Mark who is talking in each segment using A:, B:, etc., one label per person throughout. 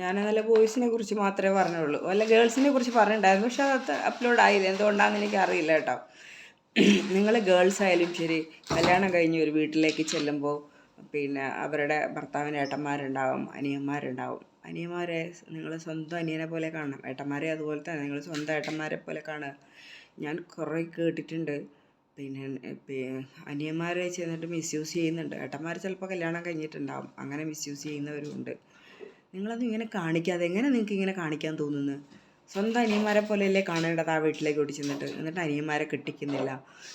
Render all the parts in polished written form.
A: ഞാൻ നല്ല ബോയ്സിനെ കുറിച്ച് മാത്രമേ പറഞ്ഞുള്ളൂ. വല്ല ഗേൾസിനെ കുറിച്ച് പറഞ്ഞിട്ടുണ്ടായിരുന്നു, പക്ഷെ അത് അപ്ലോഡ് ആയില്ല. എന്തുകൊണ്ടാണെന്ന് എനിക്ക് അറിയില്ല കേട്ടോ. നിങ്ങൾ ഗേൾസ് ആയാലും ശരി, കല്യാണം കഴിഞ്ഞ് ഒരു വീട്ടിലേക്ക് ചെല്ലുമ്പോൾ പിന്നെ അവരുടെ ഭർത്താവിന് ഏട്ടന്മാരുണ്ടാവും, അനിയന്മാരുണ്ടാവും. അനിയന്മാരെ നിങ്ങൾ സ്വന്തം അനിയനെ പോലെ കാണണം, ഏട്ടന്മാരെ അതുപോലെ തന്നെ നിങ്ങൾ സ്വന്തം ഏട്ടന്മാരെ പോലെ കാണുക. ഞാൻ കുറേ കേട്ടിട്ടുണ്ട് പിന്നെ അനിയന്മാരെ ചെന്നിട്ട് മിസ്യൂസ് ചെയ്യുന്നുണ്ട്. ഏട്ടന്മാർ ചിലപ്പോൾ കല്യാണം കഴിഞ്ഞിട്ടുണ്ടാവും, അങ്ങനെ മിസ്യൂസ് ചെയ്യുന്നവരുമുണ്ട്. നിങ്ങളത് ഇങ്ങനെ കാണിക്കാതെ എങ്ങനെ നിങ്ങൾക്ക് ഇങ്ങനെ കാണിക്കാൻ തോന്നുന്നു? സ്വന്തം അനിയന്മാരെ പോലെയല്ലേ കാണേണ്ടത് ആ വീട്ടിലേക്ക് ഓടി ചെന്നിട്ട്. എന്നിട്ട് അനിയന്മാരെ കെട്ടിക്കുന്നില്ല.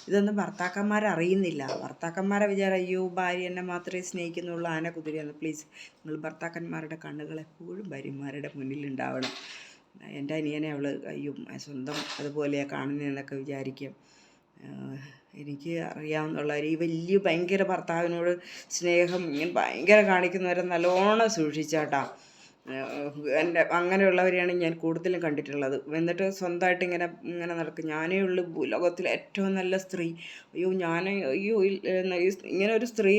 A: ഇതൊന്നും ഭർത്താക്കന്മാരെ അറിയുന്നില്ല. ഭർത്താക്കന്മാരെ വിചാരം അയ്യോ ഭാര്യ എന്നെ മാത്രമേ സ്നേഹിക്കുന്നുള്ളൂ, ആന കുതിരയെന്ന്. പ്ലീസ്, നിങ്ങൾ ഭർത്താക്കന്മാരുടെ കണ്ണുകൾ എപ്പോഴും ഭാര്യമാരുടെ മുന്നിലുണ്ടാവണം. എൻ്റെ അനിയനെ അവൾ അയ്യോ സ്വന്തം അതുപോലെയാണ് കാണുന്നതെന്നൊക്കെ വിചാരിക്കും. എനിക്ക് അറിയാവുന്നുള്ള ഈ വലിയ ഭയങ്കര ഭർത്താവിനോട് സ്നേഹം ഇങ്ങനെ ഭയങ്കര കാണിക്കുന്നവരെ നല്ലോണം സൂക്ഷിച്ചാട്ടാ. എൻ്റെ അങ്ങനെയുള്ളവരെയാണ് ഞാൻ കൂടുതലും കണ്ടിട്ടുള്ളത്. എന്നിട്ട് സ്വന്തമായിട്ട് ഇങ്ങനെ ഇങ്ങനെ നടക്കും. ഞാനേ ഉള്ളൂ ലോകത്തിലെ ഏറ്റവും നല്ല സ്ത്രീ, അയ്യോ ഞാൻ അയ്യോ ഇങ്ങനെ ഒരു സ്ത്രീ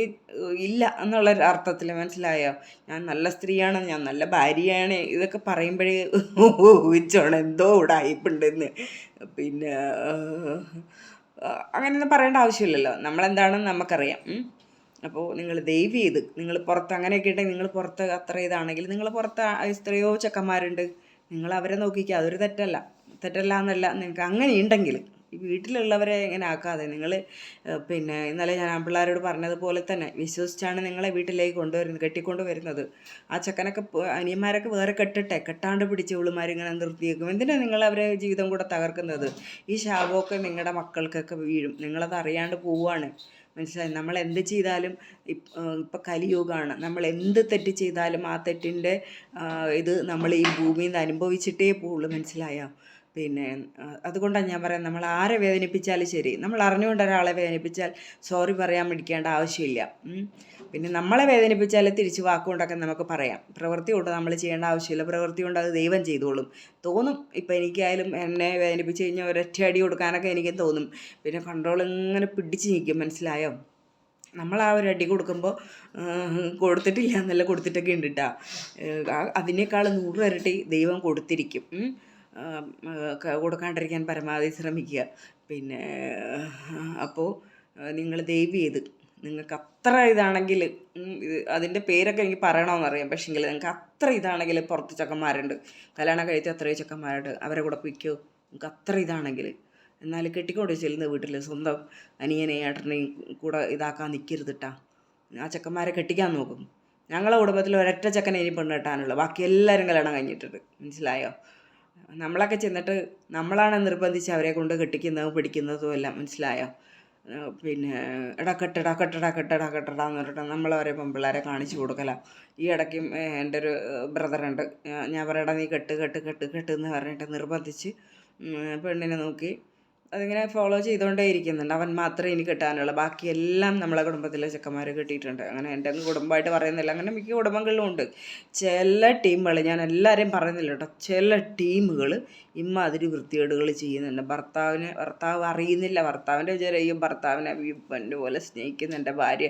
A: ഇല്ല എന്നുള്ള അർത്ഥത്തിൽ, മനസ്സിലായോ? ഞാൻ നല്ല സ്ത്രീയാണ്, ഞാൻ നല്ല ഭാര്യയാണ്, ഇതൊക്കെ പറയുമ്പോഴേ ഊഹിച്ചോണം എന്തോ ഇവിടെ അയപ്പുണ്ടെന്ന്. പിന്നെ അങ്ങനെയൊന്നും പറയേണ്ട ആവശ്യമില്ലല്ലോ, നമ്മളെന്താണെന്ന് നമുക്കറിയാം. അപ്പോൾ നിങ്ങൾ ദയവ് ചെയ്ത് നിങ്ങൾ പുറത്ത് അങ്ങനെയൊക്കെ ഉണ്ടെങ്കിൽ നിങ്ങൾ പുറത്ത് അത്ര ഇതാണെങ്കിൽ നിങ്ങൾ പുറത്ത് എത്രയോ ചെക്കന്മാരുണ്ട്, നിങ്ങൾ അവരെ നോക്കിക്കുക. അതൊരു തെറ്റല്ല എന്നല്ല. നിങ്ങൾക്ക് അങ്ങനെ ഉണ്ടെങ്കിൽ ഈ വീട്ടിലുള്ളവരെ ഇങ്ങനെ ആക്കാതെ നിങ്ങൾ പിന്നെ ഇന്നലെ ഞാൻ ആൺപിള്ളേരോട് പറഞ്ഞതുപോലെ തന്നെ വിശ്വസിച്ചാണ് നിങ്ങളെ വീട്ടിലേക്ക് കെട്ടിക്കൊണ്ട് വരുന്നത്. ആ ചെക്കനൊക്കെ അനിയന്മാരൊക്കെ വേറെ കെട്ടാണ്ട് പിടിച്ച് ഇവളുമാരിങ്ങനെ നിർത്തിയേക്കും. എന്തിനാണ് നിങ്ങൾ അവരെ ജീവിതം കൂടെ തകർക്കുന്നത്? ഈ ശാപമൊക്കെ നിങ്ങളുടെ മക്കൾക്കൊക്കെ വീഴും. നിങ്ങളത് അറിയാണ്ട് പോവുകയാണ്, മനസ്സിലായി? നമ്മൾ എന്ത് ചെയ്താലും ഇപ്പം കലിയുഗമാണ്. നമ്മൾ എന്ത് തെറ്റ് ചെയ്താലും ആ തെറ്റിൻ്റെ ഇത് നമ്മൾ ഈ ഭൂമിയിൽ നിന്ന് അനുഭവിച്ചിട്ടേ പോവുള്ളൂ, മനസ്സിലായോ? പിന്നെ അതുകൊണ്ടാണ് ഞാൻ പറയാം, നമ്മൾ ആരെ വേദനിപ്പിച്ചാലും ശരി, നമ്മൾ അറിഞ്ഞുകൊണ്ട് ഒരാളെ വേദനിപ്പിച്ചാൽ സോറി പറയാൻ മടിക്കേണ്ട ആവശ്യമില്ല. പിന്നെ നമ്മളെ വേദനിപ്പിച്ചാൽ തിരിച്ച് വാക്കുകൊണ്ടൊക്കെ നമുക്ക് പറയാം. പ്രവൃത്തി കൊണ്ട് നമ്മൾ ചെയ്യേണ്ട ആവശ്യമില്ല. പ്രവൃത്തി കൊണ്ട് അത് ദൈവം ചെയ്തോളും. തോന്നും ഇപ്പം എനിക്കായാലും എന്നെ വേദനിപ്പിച്ച് കഴിഞ്ഞാൽ ഒരൊറ്റ അടി കൊടുക്കാനൊക്കെ എനിക്ക് തോന്നും. പിന്നെ കൺട്രോൾ ഇങ്ങനെ പിടിച്ച് നിൽക്കും, മനസ്സിലായോ? നമ്മൾ ആ ഒരു അടി കൊടുക്കുമ്പോൾ കൊടുത്തിട്ടില്ല എന്നല്ല, കൊടുത്തിട്ടൊക്കെ ഉണ്ട് കേട്ടോ. അതിനേക്കാൾ 100 ഇരട്ടി ദൈവം കൊടുത്തിരിക്കും. കൊടുക്കാണ്ടിരിക്കാൻ പരമാവധി ശ്രമിക്കുക. പിന്നെ അപ്പോൾ നിങ്ങൾ ദയവ് ചെയ്ത് നിങ്ങൾക്ക് അത്ര ഇതാണെങ്കിൽ അതിൻ്റെ പേരൊക്കെ എനിക്ക് പറയണമെന്നറിയാം, പക്ഷേങ്കിൽ നിങ്ങൾക്ക് അത്ര ഇതാണെങ്കിൽ പുറത്ത് ചെക്കന്മാരുണ്ട്, കല്യാണം കഴിച്ച അത്രയോ ചെക്കന്മാരുണ്ട്, അവരെ കൂടെ പിടിക്കോ നിങ്ങൾക്ക് അത്ര ഇതാണെങ്കിൽ. എന്നാൽ കെട്ടിക്കൊണ്ട് ചെല്ലുന്ന വീട്ടിൽ സ്വന്തം അനിയനെയും ഏട്ടനെയും കൂടെ ഇതാക്കാൻ നിൽക്കരുത് കേട്ടോ. ആ ചെക്കന്മാരെ കെട്ടിക്കാൻ നോക്കും. ഞങ്ങളെ കുടുംബത്തിൽ ഒരൊറ്റ ചെക്കനെ ഇനി പെണ്ണ് കെട്ടാനുള്ളൂ, ബാക്കി എല്ലാവരും കല്യാണം കഴിഞ്ഞിട്ടുണ്ട്, മനസ്സിലായോ? നമ്മളൊക്കെ ചെന്നിട്ട് നമ്മളാണ് നിർബന്ധിച്ച് അവരെ കൊണ്ട് കെട്ടിക്കുന്നതും പിടിക്കുന്നതും എല്ലാം, മനസ്സിലായോ? പിന്നെ കെട്ടടാ എന്ന് പറഞ്ഞിട്ട് നമ്മളവരെ പെൺപിള്ളേരെ കാണിച്ചു കൊടുക്കല. ഈ ഇടയ്ക്കും എൻ്റെ ഒരു ബ്രദറുണ്ട്, ഞാൻ പറയടാ നീ കെട്ട് എന്ന് പറഞ്ഞിട്ട് നിർബന്ധിച്ച് പെണ്ണിനെ നോക്കി അതിങ്ങനെ ഫോളോ ചെയ്തുകൊണ്ടേ ഇരിക്കുന്നുണ്ട്. അവൻ മാത്രമേ ഇനി കെട്ടാനുള്ളൂ, ബാക്കിയെല്ലാം നമ്മളെ കുടുംബത്തിലെ ചെക്കന്മാർ കെട്ടിയിട്ടുണ്ട്. അങ്ങനെ എൻ്റെ കുടുംബമായിട്ട് പറയുന്നില്ല, അങ്ങനെ മിക്ക കുടുംബങ്ങളിലും ഉണ്ട്. ചില ടീമുകൾ, ഞാൻ എല്ലാവരെയും പറയുന്നില്ല കേട്ടോ, ചില ടീമുകൾ ഇമ്മാതിരി വൃത്തികേടുകൾ ചെയ്യുന്നുണ്ട്. ഭർത്താവ് അറിയുന്നില്ല, ഭർത്താവിൻ്റെ വിചാരം അയ്യോ ഭർത്താവിനെ പെണ്ണ് പോലെ സ്നേഹിക്കുന്ന എൻ്റെ ഭാര്യ,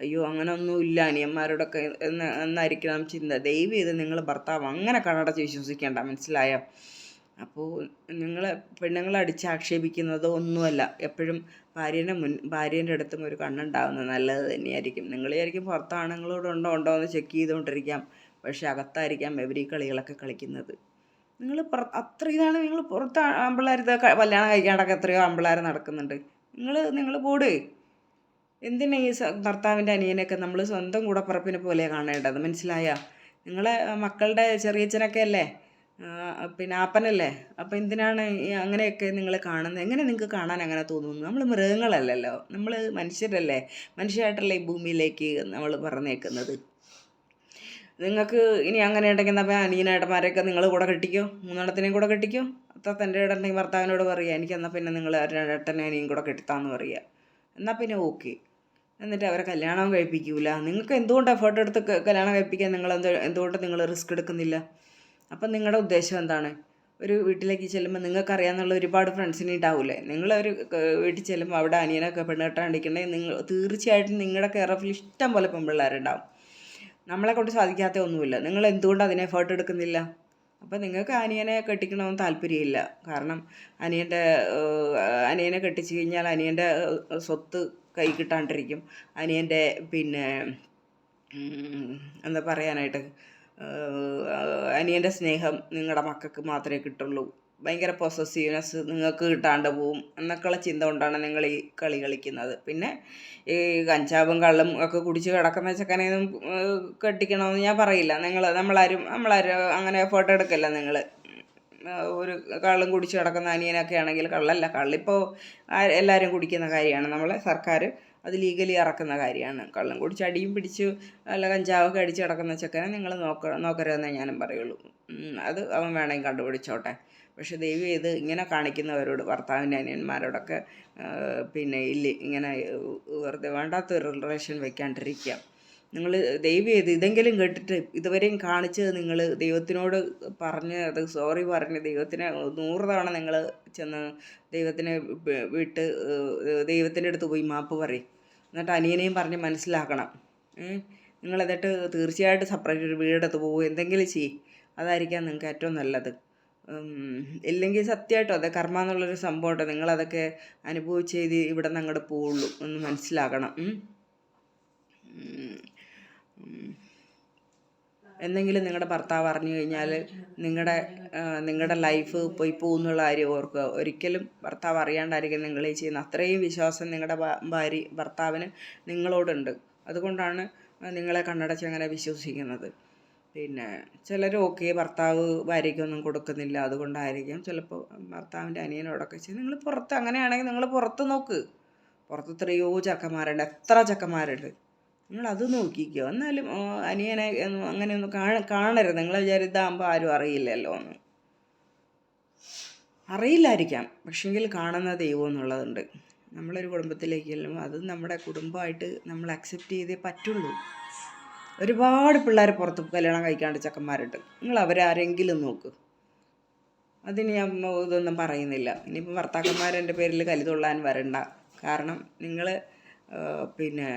A: അയ്യോ അങ്ങനെയൊന്നുമില്ല അനിയന്മാരോടൊക്കെ എന്നായിരിക്കണം ചിന്ത. ദയവ് ചെയ്ത് നിങ്ങൾ ഭർത്താവ് അങ്ങനെ കണ്ണടച്ച് വിശ്വസിക്കേണ്ട, മനസ്സിലായോ? അപ്പോൾ നിങ്ങൾ പെണ്ണുങ്ങളെ അടിച്ചാക്ഷേപിക്കുന്നത് ഒന്നുമല്ല. എപ്പോഴും ഭാര്യേൻ്റെ അടുത്തും ഒരു കണ്ണുണ്ടാവുന്നത് നല്ലത് തന്നെയായിരിക്കും. നിങ്ങൾ വിചാരിക്കും പുറത്ത് ആണുങ്ങളോട് ഉണ്ടോ എന്ന് ചെക്ക് ചെയ്തുകൊണ്ടിരിക്കാം, പക്ഷേ അകത്തായിരിക്കാം എവരി കളികളൊക്കെ കളിക്കുന്നത്. നിങ്ങൾ അത്ര ഇതാണ്, നിങ്ങൾ പുറത്ത് ആൺപിള്ളേർ കല്യാണം കഴിക്കാണ്ടൊക്കെ എത്രയോ ആൺപിള്ളേർ നടക്കുന്നുണ്ട്. നിങ്ങൾ പോട്. എന്തിനാ ഈ ഭർത്താവിൻ്റെ അനിയനെയൊക്കെ നമ്മൾ സ്വന്തം കൂടപ്പിറപ്പിനെ പോലെ കാണേണ്ടത്, മനസ്സിലായോ? നിങ്ങളെ മക്കളുടെ ചെറിയച്ഛനൊക്കെ അല്ലേ, പിന്നെ ആപ്പനല്ലേ? അപ്പോൾ എന്തിനാണ് അങ്ങനെയൊക്കെ നിങ്ങൾ കാണുന്നത്? എങ്ങനെ നിങ്ങൾക്ക് കാണാൻ അങ്ങനെ തോന്നുന്നു? നമ്മൾ മൃഗങ്ങളല്ലല്ലോ, നമ്മൾ മനുഷ്യരല്ലേ, മനുഷ്യരായിട്ടല്ലേ ഈ ഭൂമിയിലേക്ക് നമ്മൾ പറഞ്ഞേക്കുന്നത്. നിങ്ങൾക്ക് ഇനി അങ്ങനെ ഉണ്ടെങ്കിൽ എന്നാൽ അനിയനേട്ടന്മാരെയൊക്കെ നിങ്ങൾ കൂടെ കെട്ടിക്കോ, 3 കൂടെ കെട്ടിക്കോ. അത്ര തൻ്റെ ഇടണ്ടെങ്കിൽ ഭർത്താവിനോട് പറയുക എനിക്ക് എന്നാൽ പിന്നെ നിങ്ങൾ ഏട്ടനെ അനിയും കൂടെ കെട്ടിത്താന്ന് പറയുക, എന്നാൽ പിന്നെ ഓക്കെ. എന്നിട്ട് അവരെ കല്യാണം കഴിപ്പിക്കൂല. നിങ്ങൾക്ക് എന്തുകൊണ്ട് എഫേർട്ട് എടുത്ത് കല്യാണം കഴിപ്പിക്കാൻ എന്തുകൊണ്ട് നിങ്ങൾ റിസ്ക് എടുക്കുന്നില്ല? അപ്പം നിങ്ങളുടെ ഉദ്ദേശം എന്താണ്? ഒരു വീട്ടിലേക്ക് ചെല്ലുമ്പോൾ നിങ്ങൾക്കറിയാമെന്നുള്ള ഒരുപാട് ഫ്രണ്ട്സിനെ ഉണ്ടാവില്ലേ? നിങ്ങളൊരു വീട്ടിൽ ചെല്ലുമ്പോൾ അവിടെ അനിയനൊക്കെ പെണ്ണ് കെട്ടാണ്ടിരിക്കണമെങ്കിൽ തീർച്ചയായിട്ടും നിങ്ങളുടെ കെയർ ഓഫിൽ ഇഷ്ടം പോലെ പെൺപിള്ളേരുണ്ടാവും. നമ്മളെ കൊണ്ട് സാധിക്കാത്ത ഒന്നുമില്ല. നിങ്ങൾ എന്തുകൊണ്ട് അതിന് എഫേർട്ട് എടുക്കുന്നില്ല? അപ്പം നിങ്ങൾക്ക് അനിയനെ കെട്ടിക്കണമെന്ന് താല്പര്യമില്ല. കാരണം അനിയനെ കെട്ടിച്ച് കഴിഞ്ഞാൽ അനിയൻ്റെ സ്വത്ത് കൈ കിട്ടാണ്ടിരിക്കും. അനിയൻ്റെ പിന്നെ എന്താ പറയാനായിട്ട്, അനിയൻ്റെ സ്നേഹം നിങ്ങളുടെ മക്കൾക്ക് മാത്രമേ കിട്ടുള്ളൂ. ഭയങ്കര പൊസസീവ്നെസ് നിങ്ങൾക്ക് കിട്ടാണ്ട് പോവും എന്നൊക്കെയുള്ള ചിന്ത കൊണ്ടാണ് നിങ്ങൾ ഈ കളി കളിക്കുന്നത്. പിന്നെ ഈ കഞ്ചാവും കള്ളും ഒക്കെ കുടിച്ച് കിടക്കുന്ന ചെക്കനെയൊന്നും കെട്ടിക്കണമെന്ന് ഞാൻ പറയില്ല. നമ്മളാരും അങ്ങനെ എഫേർട്ട് എടുക്കല്ല. നിങ്ങൾ ഒരു കള്ളും കുടിച്ച് കിടക്കുന്ന അനിയനൊക്കെ ആണെങ്കിൽ, കള്ളല്ല, കള്ളിപ്പോൾ എല്ലാവരും കുടിക്കുന്ന കാര്യമാണ്. നമ്മളെ സർക്കാർ അത് ലീഗലി ഇറക്കുന്ന കാര്യമാണ്. കള്ളും കുടിച്ച് അടിയും പിടിച്ച് അല്ല കഞ്ചാവൊക്കെ അടിച്ച് കിടക്കുന്ന ചെക്കനെ നിങ്ങൾ നോക്കരുതെന്നേ ഞാനും പറയുള്ളൂ. അത് അവൻ വേണമെങ്കിൽ കണ്ടുപിടിച്ചോട്ടെ. പക്ഷെ ദയവ് ചെയ്ത് ഇങ്ങനെ കാണിക്കുന്നവരോട്, ഭർത്താവിൻ്റെ അനിയന്മാരോടൊക്കെ പിന്നെ ഇങ്ങനെ വെറുതെ വേണ്ടാത്തൊരു റിലേഷൻ വെക്കാണ്ടിരിക്കുക. നിങ്ങൾ ദയവ് ചെയ്ത് ഇതെങ്കിലും കേട്ടിട്ട് ഇതുവരെയും കാണിച്ചത് നിങ്ങൾ ദൈവത്തിനോട് പറഞ്ഞ് അത് സോറി പറഞ്ഞ് ദൈവത്തിനെ 100 തവണ നിങ്ങൾ ചെന്ന് ദൈവത്തിനെ വിട്ട് ദൈവത്തിൻ്റെ അടുത്ത് പോയി മാപ്പ് പറയും. എന്നിട്ട് അനിയനെയും പറഞ്ഞ് മനസ്സിലാക്കണം. നിങ്ങളെന്നിട്ട് തീർച്ചയായിട്ടും സെപ്പറേറ്റ് ഒരു വീടെടുത്ത് പോകും, എന്തെങ്കിലും ചെയ്യും. അതായിരിക്കാം നിങ്ങൾക്ക് ഏറ്റവും നല്ലത്. ഇല്ലെങ്കിൽ സത്യമായിട്ടും അതെ കർമ്മ എന്നുള്ളൊരു സംഭവമുണ്ട്. നിങ്ങളതൊക്കെ അനുഭവിച്ച് ചെയ്ത് ഇവിടെ നിന്ന് അങ്ങോട്ട് പോവുള്ളൂ എന്ന് മനസ്സിലാക്കണം. എന്തെങ്കിലും നിങ്ങളുടെ ഭർത്താവ് അറിഞ്ഞു കഴിഞ്ഞാൽ നിങ്ങളുടെ ലൈഫ് പോയി പോകുന്നുള്ള കാര്യം ഓർക്കുക. ഒരിക്കലും ഭർത്താവ് അറിയാണ്ടായിരിക്കും നിങ്ങൾ ഈ ചെയ്യുന്ന അത്രയും വിശ്വാസം നിങ്ങളുടെ ഭർത്താവിന് നിങ്ങളോടുണ്ട്. അതുകൊണ്ടാണ് നിങ്ങളെ കണ്ണടച്ച് അങ്ങനെ വിശ്വസിക്കുന്നത്. പിന്നെ ചിലർ ഭർത്താവ് ഭാര്യയ്ക്കൊന്നും കൊടുക്കുന്നില്ല, അതുകൊണ്ടായിരിക്കും. ചിലപ്പോൾ ഭർത്താവിൻ്റെ അനിയനോടൊക്കെ ചെയ്ത് നിങ്ങൾ പുറത്ത്, അങ്ങനെയാണെങ്കിൽ നിങ്ങൾ പുറത്ത് നോക്ക്. പുറത്ത് എത്രയോ ചെക്കന്മാരുണ്ട്, എത്ര ചെക്കന്മാരുണ്ട്. നിങ്ങളത് നോക്കിക്കോ. എന്നാലും അനിയനെ അങ്ങനെയൊന്നും കാണരുത്. നിങ്ങൾ വിചാരിതാകുമ്പോൾ ആരും അറിയില്ലല്ലോ എന്ന്. അറിയില്ലായിരിക്കാം, പക്ഷെങ്കിൽ കാണുന്ന ദൈവം എന്നുള്ളതുണ്ട്. നമ്മളൊരു കുടുംബത്തിലേക്ക് ചെല്ലുമ്പോൾ അത് നമ്മുടെ കുടുംബമായിട്ട് നമ്മൾ അക്സെപ്റ്റ് ചെയ്തേ പറ്റുള്ളൂ. ഒരുപാട് പിള്ളേർ പുറത്ത് കല്യാണം കഴിക്കാണ്ട് ചെക്കന്മാരുണ്ട്. നിങ്ങൾ അവരാരെങ്കിലും നോക്ക്. അതിന് ഞാൻ ഇതൊന്നും പറയുന്നില്ല. ഇനിയിപ്പോൾ ഭർത്താക്കന്മാരെൻ്റെ പേരിൽ കലിതുള്ളാൻ വരണ്ട. കാരണം നിങ്ങൾ പിന്നെ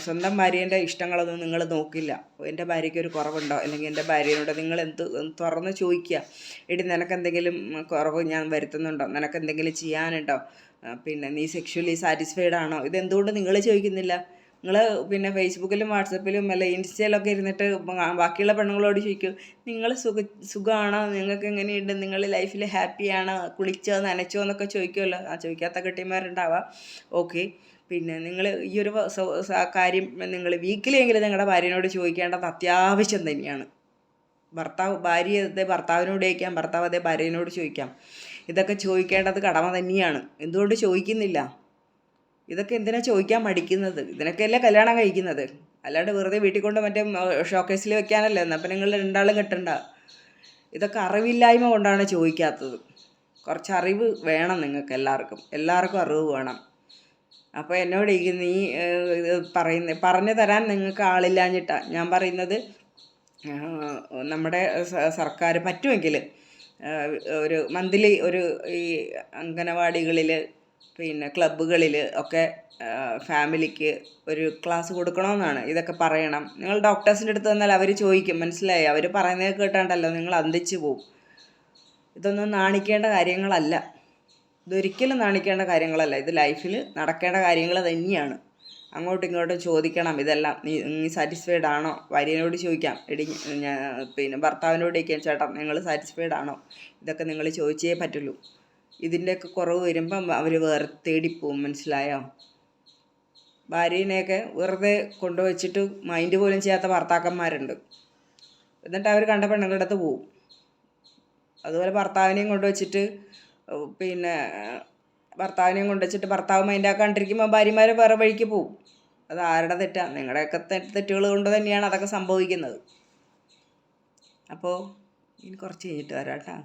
A: സ്വന്തം ഭാര്യേൻ്റെ ഇഷ്ടങ്ങളൊന്നും നിങ്ങൾ നോക്കില്ല. എൻ്റെ ഭാര്യയ്ക്ക് ഒരു കുറവുണ്ടോ, അല്ലെങ്കിൽ എൻ്റെ ഭാര്യയോട് നിങ്ങൾ തുറന്ന് ചോദിക്കുക. എടി നിനക്കെന്തെങ്കിലും കുറവ് ഞാൻ വരുത്തുന്നുണ്ടോ, നിനക്കെന്തെങ്കിലും ചെയ്യാനുണ്ടോ, പിന്നെ നീ സെക്ഷുവലി സാറ്റിസ്ഫൈഡ് ആണോ? ഇതെന്തുകൊണ്ട് നിങ്ങൾ ചോദിക്കുന്നില്ല? നിങ്ങൾ പിന്നെ ഫേസ്ബുക്കിലും വാട്സപ്പിലും അല്ല ഇൻസ്റ്റയിലൊക്കെ ഇരുന്നിട്ട് ബാക്കിയുള്ള പെണ്ണുങ്ങളോട് ചോദിക്കും, നിങ്ങൾ സുഖമാണോ, നിങ്ങൾക്ക് എങ്ങനെയുണ്ട്, നിങ്ങൾ ലൈഫിൽ ഹാപ്പിയാണോ, കുളിച്ചോ നനച്ചോ എന്നൊക്കെ ചോദിക്കുമല്ലോ. ചോദിക്കാത്ത കെട്ടിയന്മാരുണ്ടാവാം, ഓക്കെ. പിന്നെ നിങ്ങൾ ഈ ഒരു കാര്യം നിങ്ങൾ വീക്കിലെങ്കിലും നിങ്ങളുടെ ഭാര്യനോട് ചോദിക്കേണ്ടത് അത്യാവശ്യം തന്നെയാണ്. ഭാര്യ അതേ ഭർത്താവിനോട് ചോദിക്കാം, ഭർത്താവ് അതേ ഭാര്യനോട് ചോദിക്കാം. ഇതൊക്കെ ചോദിക്കേണ്ടത് കടമ തന്നെയാണ്. എന്തുകൊണ്ട് ചോദിക്കുന്നില്ല? ഇതൊക്കെ എന്തിനാ ചോദിക്കാൻ മടിക്കുന്നത്? ഇതിനൊക്കെയല്ലേ കല്യാണം കഴിക്കുന്നത്. അല്ലാണ്ട് വെറുതെ വീട്ടിൽ കൊണ്ട് മറ്റേ ഷോക്കേസിൽ വെക്കാനല്ലേ. അപ്പം നിങ്ങൾ രണ്ടാളും കെട്ടണ്ട. ഇതൊക്കെ അറിവില്ലായ്മ കൊണ്ടാണ് ചോദിക്കാത്തത്. കുറച്ച് അറിവ് വേണം നിങ്ങൾക്ക് എല്ലാവർക്കും അറിവ് വേണം. അപ്പോൾ എന്നോട് നീ പറഞ്ഞു തരാൻ നിങ്ങൾക്ക് ആളില്ലാഞ്ഞിട്ടാണ് ഞാൻ പറയുന്നത്. നമ്മുടെ സർക്കാർ പറ്റുമെങ്കിൽ ഒരു മന്ത്ലി ഈ അംഗനവാടികളിൽ പിന്നെ ക്ലബ്ബുകളിൽ ഒക്കെ ഫാമിലിക്ക് ഒരു ക്ലാസ് കൊടുക്കണമെന്നാണ്. ഇതൊക്കെ പറയണം. നിങ്ങൾ ഡോക്ടേഴ്സിൻ്റെ അടുത്ത് വന്നാൽ അവർ ചോദിക്കും, മനസ്സിലായി? അവർ പറയുന്നത് കേട്ടാണ്ടല്ലോ നിങ്ങൾ അന്തിച്ചു പോവും. ഇതൊന്നും നാണിക്കേണ്ട കാര്യങ്ങളല്ല. ഇതൊരിക്കലും നാണിക്കേണ്ട കാര്യങ്ങളല്ല. ഇത് ലൈഫിൽ നടക്കേണ്ട കാര്യങ്ങൾ തന്നെയാണ്. അങ്ങോട്ടും ഇങ്ങോട്ടും ചോദിക്കണം ഇതെല്ലാം. നീ സാറ്റിസ്ഫൈഡ് ആണോ? ഭാര്യനോട് ചോദിക്കാം, എടി പിന്നെ ഭർത്താവിനോട് ചോദിക്കാം, ചേട്ടാ നിങ്ങൾ സാറ്റിസ്ഫൈഡ് ആണോ? ഇതൊക്കെ നിങ്ങൾ ചോദിച്ചേ പറ്റുള്ളൂ. ഇതിൻ്റെയൊക്കെ കുറവ് വരുമ്പം അവർ വേറെ തേടിപ്പോവും, മനസ്സിലായോ? ഭാര്യനെയൊക്കെ വെറുതെ കൊണ്ടുവച്ചിട്ട് മൈൻഡ് പോലും ചെയ്യാത്ത ഭർത്താക്കന്മാരുണ്ട്. എന്നിട്ട് അവർ കണ്ട പെണ്ണുങ്ങളുടെ അടുത്ത് പോവും. അതുപോലെ ഭർത്താവിനെയും കൊണ്ടുവച്ചിട്ട് പിന്നെ ഭർത്താവിനെയും കൊണ്ടുവച്ചിട്ട് ഭർത്താവ് മൈൻഡാക്കാണ്ടിരിക്കുമ്പോൾ ഭാര്യമാർ വേറെ വഴിക്ക് പോവും. അത് ആരുടെ തെറ്റാണ്? നിങ്ങളുടെയൊക്കെ തെറ്റുകൾ കൊണ്ട് തന്നെയാണ് അതൊക്കെ സംഭവിക്കുന്നത്. അപ്പോൾ ഇനി കുറച്ച് കഴിഞ്ഞിട്ട് വരാം കേട്ടോ.